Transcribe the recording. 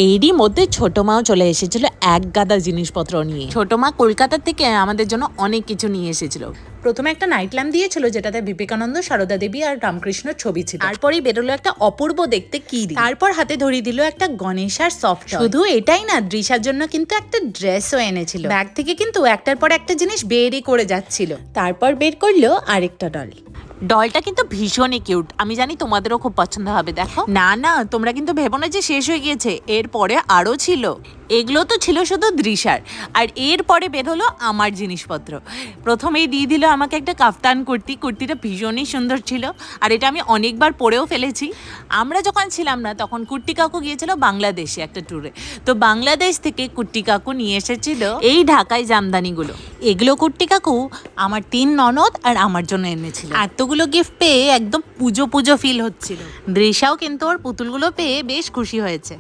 এরই মধ্যে ছোট মাও চলে এসেছিল এক গাদা জিনিসপত্র নিয়ে। ছোট মা কলকাতা থেকে আমাদের জন্য অনেক কিছু নিয়ে এসেছিল। প্রথমে একটা নাইট ল্যাম্প দিয়েছিল যেটাতে বিবেকানন্দ, সারদা দেবী আর রামকৃষ্ণর ছবি ছিল। তারপরেই বেরোলো একটা অপূর্ব দেখতে কিরি। তারপর হাতে ধরিয়ে দিল একটা গণেশ আর সফট। শুধু এটাই না, দৃশার জন্য কিন্তু একটা ড্রেসও এনেছিল। ব্যাগ থেকে কিন্তু একটার পর একটা জিনিস বেরই করে যাচ্ছিল। তারপর বের করলো আরেকটা ডল। ডলটা কিন্তু ভীষণই কিউট। আমি জানি তোমাদেরও খুব পছন্দ হবে। দেখো, না না, তোমরা কিন্তু ভেবো না যে শেষ হয়ে গিয়েছে, এরপরে আরও ছিল। এগুলো তো ছিল শুধু দৃশার, আর এরপরে বের হলো আমার জিনিসপত্র। প্রথমেই দিয়ে দিল আমাকে একটা কাফতান কুর্তি। কুর্তিটা ভীষণই সুন্দর ছিল, আর এটা আমি অনেকবার পরেও ফেলেছি। আমরা যখন ছিলাম না তখন কুর্তি কাকু গিয়েছিল বাংলাদেশে একটা ট্যুরে, তো বাংলাদেশ থেকে কুর্তি কাকু নিয়ে এসেছিল এই ঢাকায় জামদানিগুলো। এগুলো কুর্তি কাকু আমার 3 ননদ আর আমার জন্য এনেছিল। এতগুলো গিফট পেয়ে একদম পুজো পুজো ফিল হচ্ছিল। দৃশাও কিন্তু ওর পুতুলগুলো পেয়ে বেশ খুশি হয়েছে।